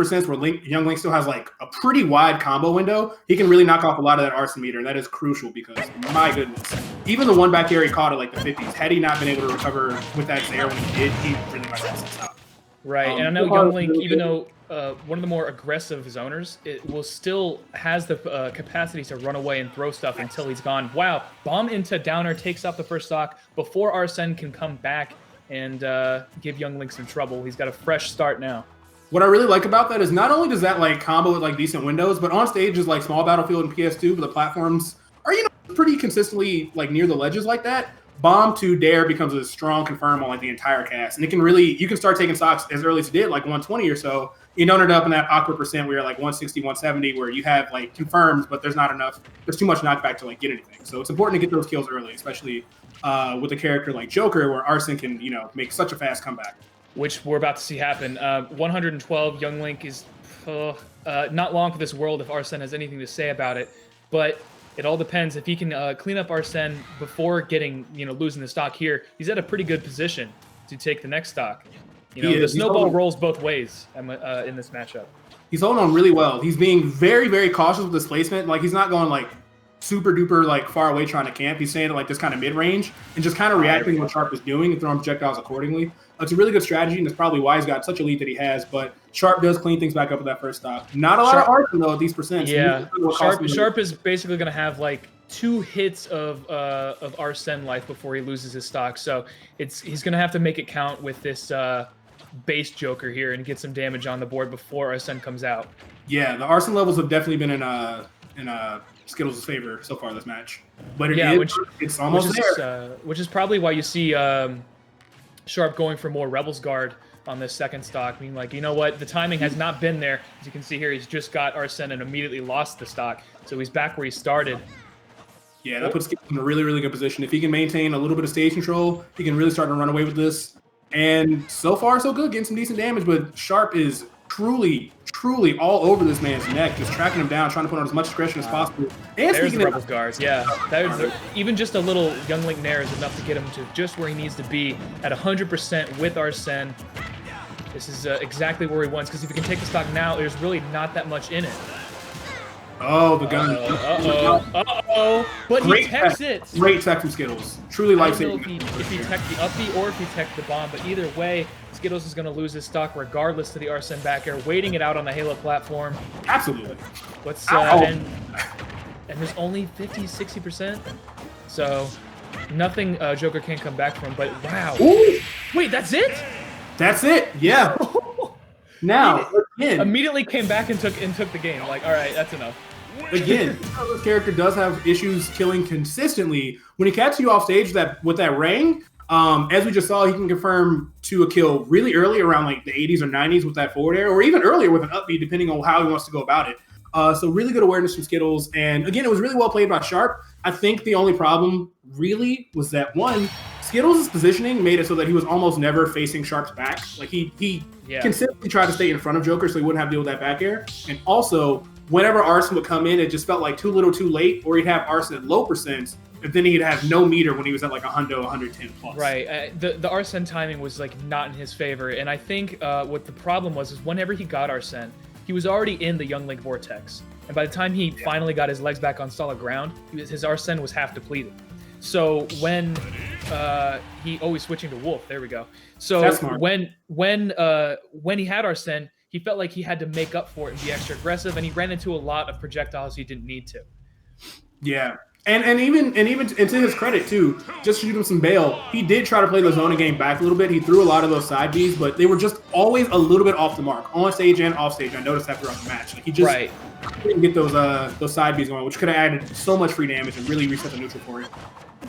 80% where Young Link still has like a pretty wide combo window, he can really knock off a lot of that arson meter, and that is crucial because, my goodness, even the one back air he caught at like the 50s, had he not been able to recover with that Zair when he did, he really might have stopped. Right, and I know Young Link, even though one of the more aggressive zoners, it will still has the capacity to run away and throw stuff until he's gone. Wow, bomb into downer, takes off the first stock before Arsene can come back and give Young Link some trouble. He's got a fresh start now. What I really like about that is not only does that like combo with like decent windows, but on stage is like small battlefield and PS2, but the platforms are, you know, pretty consistently like near the ledges like that. Bomb to dare becomes a strong confirm on like the entire cast, and it can really, you can start taking stocks as early as it did, like 120 or so. You don't end up in that awkward percent where you're like 160, 170, where you have like confirms, but there's not enough, there's too much knockback to like get anything. So it's important to get those kills early, especially with a character like Joker, where Arsene can, you know, make such a fast comeback. Which we're about to see happen. 112, Young Link is not long for this world if Arsene has anything to say about it, but it all depends. If he can clean up Arsene before getting, you know, losing the stock here, he's at a pretty good position to take the next stock. You know, the snowball rolls both ways in this matchup. He's holding on really well. He's being very, very cautious with his placement. Like, he's not going like super duper like far away trying to camp. He's staying at like this kind of mid range and just kind of reacting to what Sharp is doing and throwing projectiles accordingly. It's a really good strategy, and it's probably why he's got such a lead that he has. But Sharp does clean things back up with that first stock. Not a lot of Arsene though at these percents. Yeah, Sharp is basically going to have like 2 hits of Arsene life before he loses his stock. So he's going to have to make it count with this base Joker here and get some damage on the board before Arsene comes out. Yeah, the Arsene levels have definitely been in Skittles' favor so far this match. But it's almost there. Which is probably why you see Sharp going for more Rebels Guard on this second stock. I mean, like, you know what? The timing has not been there. As you can see here, he's just got Arsene and immediately lost the stock. So he's back where he started. Yeah, that puts Skittles in a really, really good position. If he can maintain a little bit of stage control, he can really start to run away with this. And so far, so good, getting some decent damage. But Sharp is truly all over this man's neck, just tracking him down, trying to put on as much aggression as possible. And there's the Rebels Guards, yeah. Even just a little Young Link Nair is enough to get him to just where he needs to be at 100% with Arsene. This is exactly where he wants, because if he can take the stock now, there's really not that much in it. Oh, the gun. But he techs it. Great tech from Skittles. Truly life-saving. I don't know if he teched the up B or if he teched the bomb, but either way, Skittles is going to lose his stock regardless to the Arsene back air, waiting it out on the Halo platform. Absolutely. Let's and there's only 50-60%, so nothing Joker can't come back from. But wow, ooh. Wait, that's it? That's it. Yeah. Now again, immediately came back and took the game. Like, all right, that's enough. Again, this character does have issues killing consistently. When he catches you off stage with that ring, as we just saw, he can confirm to a kill really early, around like the 80s or 90s with that forward air, or even earlier with an up B, depending on how he wants to go about it. So really good awareness from Skittles. And again, it was really well played by Sharp. I think the only problem really was that, one, Skittles' positioning made it so that he was almost never facing Sharp's back. Like he consistently tried to stay in front of Joker so he wouldn't have to deal with that back air. And also, whenever Arsene would come in, it just felt like too little too late, or he'd have Arsene at low percents, and then he'd have no meter when he was at like 100, 110 plus. Right. The Arsene timing was like not in his favor. And I think what the problem was is whenever he got Arsene, he was already in the Young Link vortex. And by the time he finally got his legs back on solid ground, his Arsene was half depleted. So when he's switching to Wolf, there we go. So when he had Arsene, he felt like he had to make up for it and be extra aggressive, and he ran into a lot of projectiles he didn't need to. Yeah. And even to his credit too, just to shoot him some bail, he did try to play the zoning game back a little bit. He threw a lot of those side Bs, but they were just always a little bit off the mark, on stage and off stage. I noticed that throughout the match. Like, he just couldn't get those side Bs going, which could have added so much free damage and really reset the neutral for him.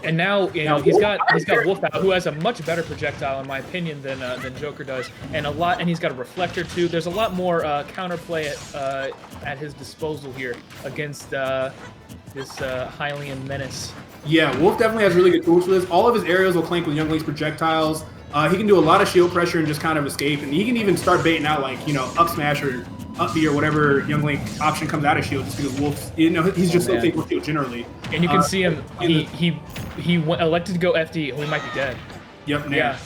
And now, he's got Wolf out, who has a much better projectile in my opinion than Joker does, and he's got a reflector too. There's a lot more counterplay at his disposal here against this Hylian menace. Yeah, Wolf definitely has really good tools for this. All of his aerials will clank with Young Link's projectiles. He can do a lot of shield pressure and just kind of escape, and he can even start baiting out like, up smash or up B or whatever Young Link option comes out of shield, just because Wolf's, he's just so thick with shield generally. And you can see him, he elected to go FD, we might be dead. Yep, yeah,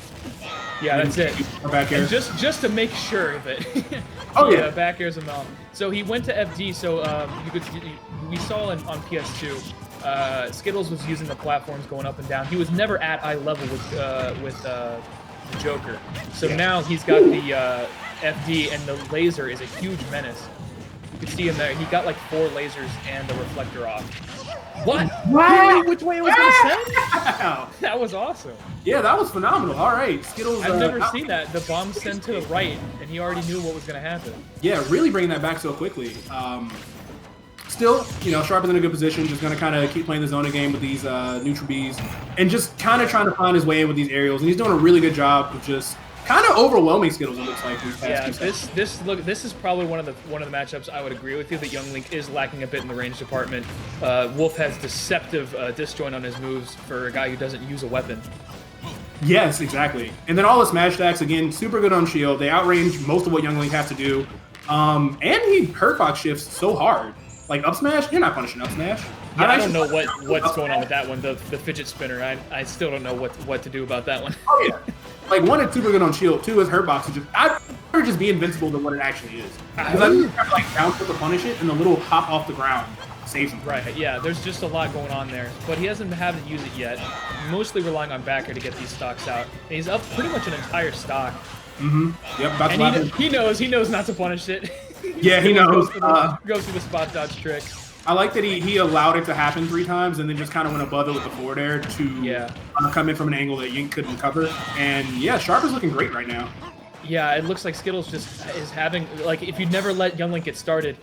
that's it. And just to make sure of it, Oh yeah, back airs him out. So he went to FD. So we saw on PS2, Skittles was using the platforms going up and down. He was never at eye level with the Joker. So now he's got the FD, and the laser is a huge menace. You can see him there. He got like 4 lasers and the reflector off. What? Wow! Really? Which way it was going to send? Wow. That was awesome. Yeah, that was phenomenal. All right, Skittles. I've never seen that. The bomb sent to the right, and he already knew what was going to happen. Yeah, really bringing that back so quickly. Still, Sharp is in a good position. Just going to kind of keep playing the zoning game with these neutral Bs, and just kind of trying to find his way in with these aerials. And he's doing a really good job of just kind of overwhelming Skittles. It looks like these past this is probably one of the matchups I would agree with you that Young Link is lacking a bit in the range department. Wolf has deceptive disjoint on his moves for a guy who doesn't use a weapon. Yes, exactly. And then all the smash attacks, again, super good on shield. They outrange most of what Young Link has to do. And he hurt box shifts so hard. Like up smash, you're not punishing up smash. Yeah, I don't know what's going on with that one. The fidget spinner. I still don't know what to do about that one. Oh yeah. Like, 1, it's super good on shield. 2, is hurt box. I'd rather just be invincible than what it actually is. Because I just have to, like, down tilt to punish it, and the little hop off the ground saves him. Right, yeah, there's just a lot going on there. But he hasn't had to use it yet. Mostly relying on backer to get these stocks out. And he's up pretty much an entire stock. Mm-hmm. Yep, about and he knows not to punish it. Yeah, he knows. Goes through the spot dodge trick. I like that he allowed it to happen 3 times and then just kind of went above it with the forward air to come in from an angle that Yink couldn't cover. And yeah, Sharp is looking great right now. Yeah, it looks like Skittles just is having, like, if you'd never let Young Link get started,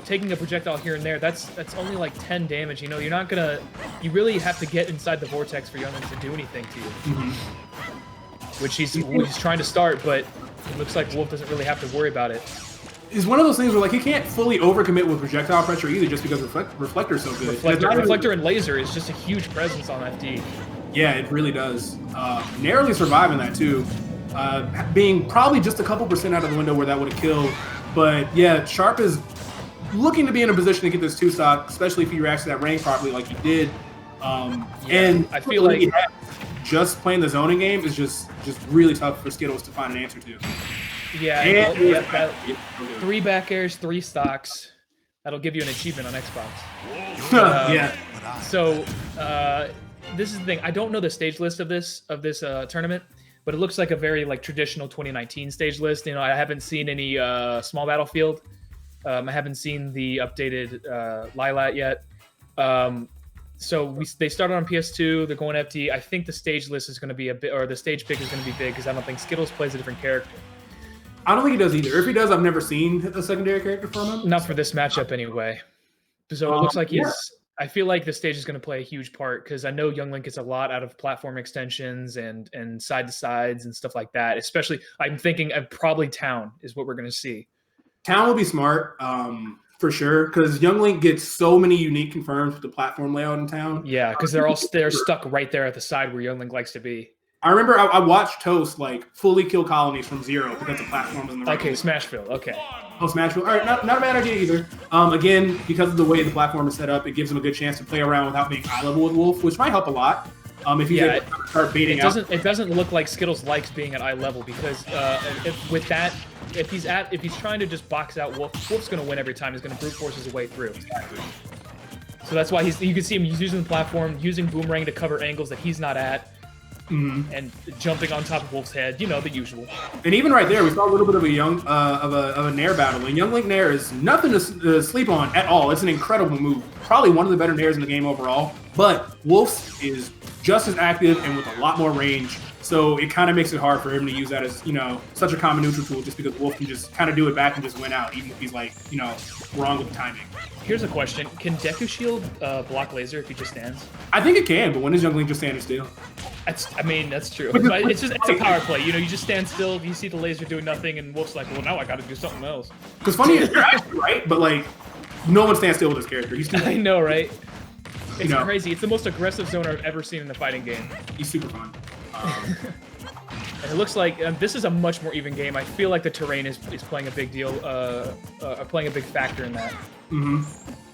taking a projectile here and there, that's only like 10 damage. You're not gonna, you really have to get inside the vortex for Young Link to do anything to you. Mm-hmm. Which he's trying to start, but it looks like Wolf doesn't really have to worry about it. It's one of those things where, like, he can't fully overcommit with projectile pressure either, just because Reflector's so good. Reflector and Laser is just a huge presence on FD. Yeah, it really does. Narrowly surviving that, too. Being probably just a couple % out of the window where that would have killed. But, yeah, Sharp is looking to be in a position to get this 2 stock, especially if he reacts to that range properly like he did. And I feel like just playing the zoning game is just really tough for Skittles to find an answer to. Yeah, 3 back airs, 3 stocks. That'll give you an achievement on Xbox. Yeah. So this is the thing. I don't know the stage list of this tournament, but it looks like a very traditional 2019 stage list. I haven't seen any small battlefield. I haven't seen the updated Lilat yet. So they started on PS2. They're going FD. I think the stage list is going to be the stage pick is going to be big because I don't think Skittles plays a different character. I don't think he does either. If he does, I've never seen a secondary character from him. Not for this matchup anyway. So it looks like I feel like the stage is going to play a huge part because I know Young Link gets a lot out of platform extensions and side to sides and stuff like that. Especially, I'm thinking probably Town is what we're going to see. Town will be smart for sure because Young Link gets so many unique confirms with the platform layout in Town. Yeah, because they're stuck right there at the side where Young Link likes to be. I remember I watched Toast fully kill colonies from 0 because the platform was in the right place. Smashville. Okay. Oh, Smashville. All right, not a bad idea either. Again, because of the way the platform is set up, it gives him a good chance to play around without being eye level with Wolf, which might help a lot. If he's able to start baiting out. It doesn't look like Skittles likes being at eye level because if he's trying to just box out Wolf, Wolf's going to win every time. He's going to brute force his way through. Exactly. So that's why you can see him using the platform, using Boomerang to cover angles that he's not at. Mm-hmm. And jumping on top of Wolf's head, the usual. And even right there, we saw a little bit of a Nair battle. And Young Link Nair is nothing to sleep on at all. It's an incredible move. Probably one of the better Nairs in the game overall. But Wolf's is just as active and with a lot more range. So it kind of makes it hard for him to use that as, such a common neutral tool just because Wolf can just kind of do it back and just win out, even if he's wrong with the timing. Here's a question. Can Deku Shield block laser if he just stands? I think it can, but when is Young Link just standing still? That's true. But it's a power play. You just stand still, you see the laser doing nothing, and Wolf's like, well, now I got to do something else. Because funny is, you're actually right, but no one stands still with this character. He's I know, right? It's crazy. It's the most aggressive zoner I've ever seen in a fighting game. He's super fun. And it looks like this is a much more even game. I feel like the terrain is playing a big deal, playing a big factor in that. Mm-hmm.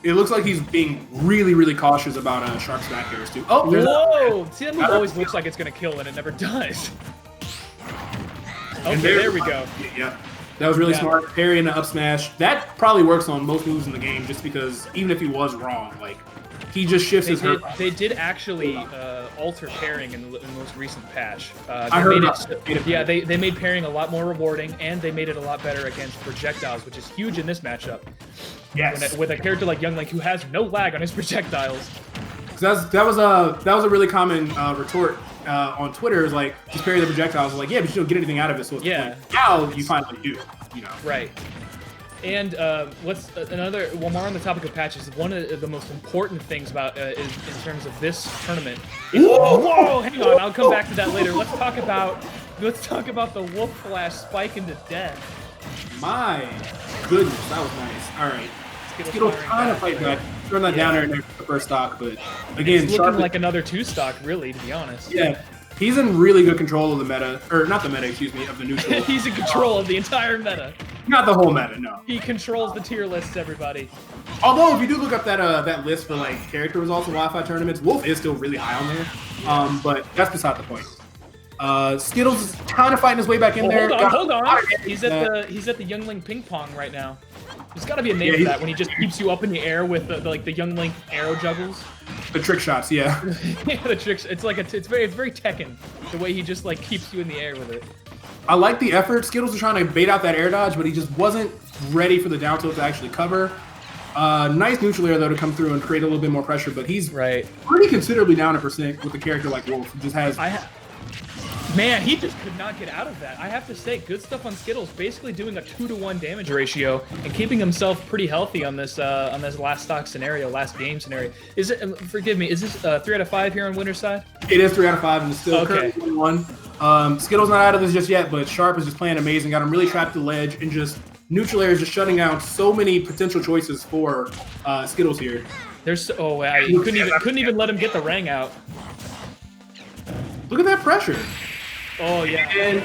It looks like he's being really, really cautious about Sharp's back airs too. Oh, whoa! See, that move always looks like it's gonna kill, and it never does. Okay, there we go. Yeah. That was really smart. Parry and the up smash. That probably works on most moves in the game, just because even if he was wrong, like he just shifts his hurt. They did actually alter parrying in the most recent patch. I heard they made parrying a lot more rewarding, and they made it a lot better against projectiles, which is huge in this matchup. Yes. With a character like Young Link who has no lag on his projectiles. That was a really common retort on Twitter. Is like, just parry the projectiles. Like, yeah, but you don't get anything out of it. So it's like, now you finally do. You know. Right. And one more on the topic of patches. One of the most important things about is in terms of this tournament. Whoa! Hang on, I'll come back to that later. Let's talk about the Wolf Flash spike into death. My goodness, that was nice. All right. Skittles kind of fight back. Turn that down there in the first stock, but again, it's looking like another 2-stock, really, to be honest. Yeah, he's in really good control of the meta, or not the meta, excuse me, of the neutral. He's in control of the entire meta. Not the whole meta, no. He controls the tier lists, everybody. Although, if you do look up that list for like character results in Wi-Fi tournaments, Wolf is still really high on there. But that's beside the point. Skittles is kind of fighting his way back in there. Hold on. He's at the Young Link ping pong right now. There's got to be a name for that when he just keeps you up in the air with the Young Link arrow juggles. The trick shots, yeah. Yeah, the tricks. It's very Tekken. The way he just like keeps you in the air with it. I like the effort. Skittles was trying to bait out that air dodge, but he just wasn't ready for the down tilt to actually cover. Nice neutral air though to come through and create a little bit more pressure, but he's pretty considerably down a percent with a character like Wolf. Who just has. Man, he just could not get out of that. I have to say, good stuff on Skittles. Basically doing a 2-to-1 damage ratio and keeping himself pretty healthy on this last stock scenario, last game scenario. Is it? Forgive me. Is this 3 out of 5 here on winner's side? It is 3 out of 5, and it's still currently 1-1. Skittles not out of this just yet, but Sharp is just playing amazing. Got him really trapped to the ledge, and just neutral air is just shutting down so many potential choices for Skittles here. There's you couldn't even let him get the rang out. Look at that pressure. Oh yeah, and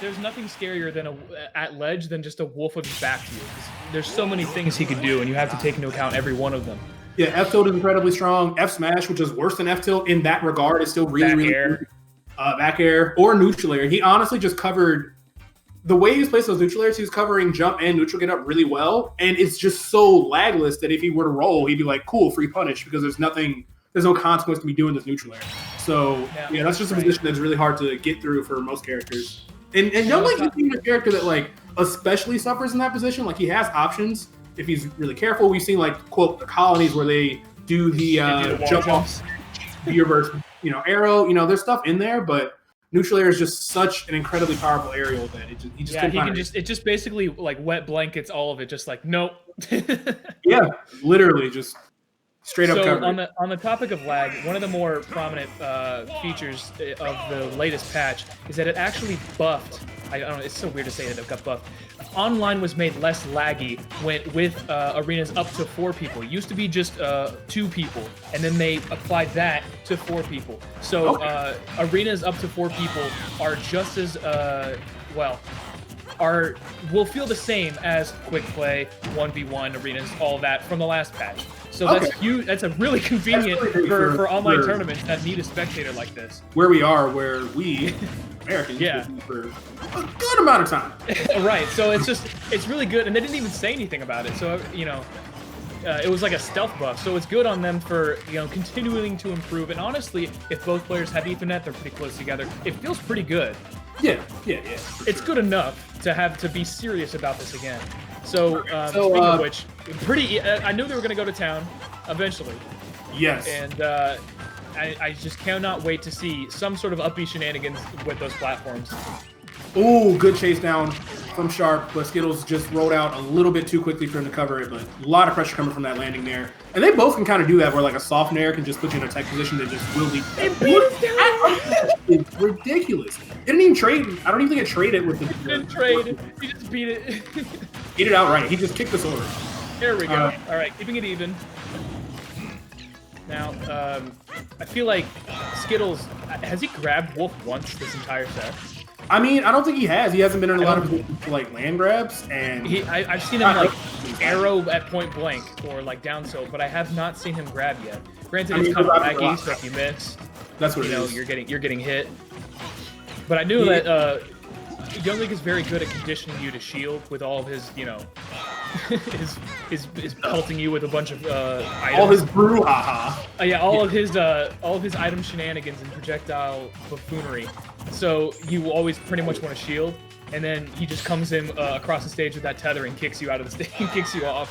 there's nothing scarier than at ledge than just a Wolf of his back to you. There's so many things he can do, and you have to take into account every one of them. Yeah, F tilt is incredibly strong. F smash, which is worse than F tilt in that regard, is still really good. Back air or neutral air. He honestly just covered the way he's placed those neutral airs. He's covering jump and neutral get up really well, and it's just so lagless that if he were to roll, he'd be like, "Cool, free punish," because there's no consequence to me doing this neutral air. So yeah, that's just a position that's really hard to get through for most characters. And Young Link is being a character that like especially suffers in that position. Like he has options if he's really careful. We've seen like quote the colonies where they do the jump off, the reverse, arrow. There's stuff in there, but neutral air is just such an incredibly powerful aerial that it just basically like wet blankets all of it. Just like nope. Yeah, literally just. Straight up coverage. On the topic of lag, one of the more prominent features of the latest patch is that it actually buffed. I don't know. It's so weird to say that it got buffed. Online was made less laggy with arenas up to 4 people. It used to be just 2 people, and then they applied that to 4 people. So arenas up to 4 people are just as will feel the same as quick play, 1v1 arenas, all that from the last patch. So that's huge. That's a really convenient for online tournaments that need a spectator like this. Where we are, where we Americans for a good amount of time. Right. So it's really good, and they didn't even say anything about it. So it was like a stealth buff. So it's good on them for continuing to improve. And honestly, if both players have Ethernet, they're pretty close together. It feels pretty good. Yeah. It's good enough to be serious about this again. So, speaking of which, I knew they were going to go to town eventually. Yes. And I just cannot wait to see some sort of up-B shenanigans with those platforms. Ooh, good chase down from Sharp, but Skittles just rolled out a little bit too quickly for him to cover it, but a lot of pressure coming from that landing there. And they both can kind of do that, where like a soft nair can just put you in a tech position that just will lead. It's ridiculous. It didn't even trade. I don't even think it traded with the. He didn't trade. He just beat it. Beat it outright. He just kicked the sword. There we go. All right, keeping it even. Now, I feel like Skittles, has he grabbed Wolf once this entire set? I mean, I don't think he has. He hasn't been in a lot of positions for like land grabs, and I've seen him like arrow at point blank or like down tilt, but I have not seen him grab yet. Granted, it's kind of laggy, so if you miss, that's what it is. You're getting hit. But I knew that Young Link is very good at conditioning you to shield with all of his, you know, his pelting you with a bunch of items. All his brouhaha. Yeah, all of his item shenanigans and projectile buffoonery. So you always pretty much want to shield, and then he just comes in across the stage with that tether and kicks you out of the stage, kicks you off.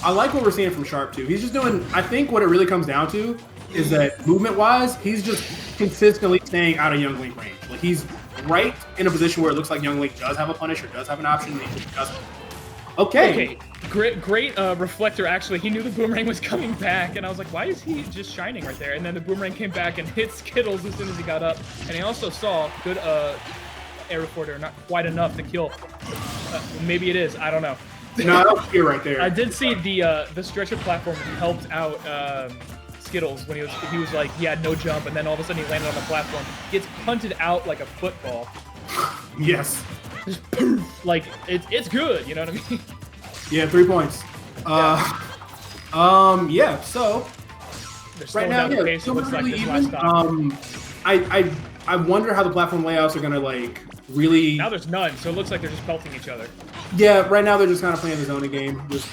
I like what we're seeing from Sharp too. He's just doing. I think what it really comes down to is that movement-wise, he's just consistently staying out of Young Link range. Like he's right in a position where it looks like Young Link does have a punish or does have an option, and he just doesn't. Okay. Great reflector, actually. He knew the boomerang was coming back, and I was like, why is he just shining right there? And then the boomerang came back and hit Skittles as soon as he got up. And he also saw good air reporter, not quite enough to kill. Maybe it is, I don't know. No, I don't see it right there. I did see the stretcher platform helped out Skittles when he was like, he had no jump, and then all of a sudden he landed on the platform. Gets punted out like a football. Yes. Just poof, like it's good, you know what I mean? Yeah, 3 points. Yeah, so right now, yeah, it's still really even. I wonder how the platform layouts are gonna like really. Now there's none, so it looks like they're just pelting each other. Yeah, right now they're just kind of playing the zoning game, just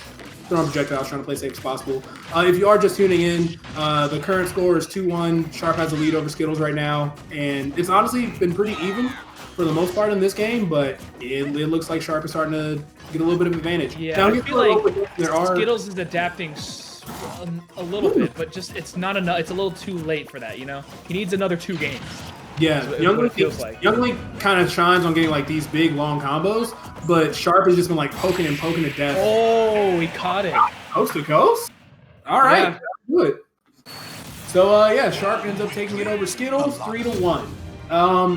throwing projectiles, trying to play safe as possible. If you are just tuning in, the current score is 2-1. Sharp has the lead over Skittles right now, and it's honestly been pretty even for the most part in this game, but it looks like Sharp is starting to get a little bit of advantage. Yeah, I feel like Skittles is adapting a little bit, but just it's not enough. It's a little too late for that, you know? He needs another 2 games. Yeah, Young Link kind of shines on getting like these big, long combos, but Sharp has just been like poking to death. Oh, he caught it. Coast to coast? All right, yeah. Good. So, yeah, Sharp ends up taking it over Skittles 3-1.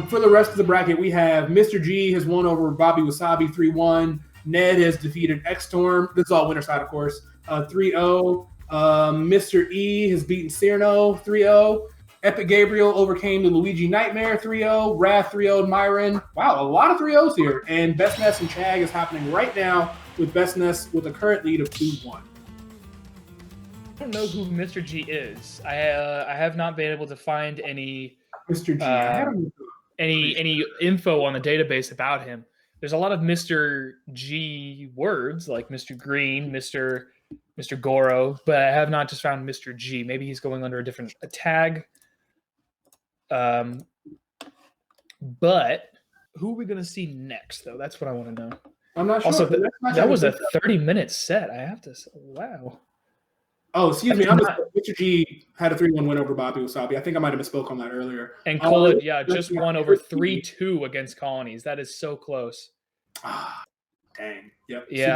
For the rest of the bracket, we have Mr. G has won over Bobby Wasabi 3-1. Ned has defeated X-Storm. This is all winner side, of course. 3-0. Mr. E has beaten Cyrano 3-0. Epic Gabriel overcame the Luigi Nightmare 3-0. Wrath 3-0 Myron. Wow, a lot of 3-0s here. And Best Ness and Chag is happening right now with Best Ness with a current lead of 2-1. I don't know who Mr. G is. I have not been able to find any Mr. G. Any info on the database about him. There's a lot of Mr. G words like Mr. Green, Mr. Goro, but I have not just found Mr. G. Maybe he's going under a different tag. But who are we going to see next, though? That's what I want to know. I'm not sure. Also, that was a 30-minute set. I have to say, wow. Oh, excuse me. Mr. G had a 3-1 win over Bobby Wasabi. I think I might have misspoke on that earlier. And Cola, just won over 3-2 against Colonies. That is so close. Dang. Yep. Yeah.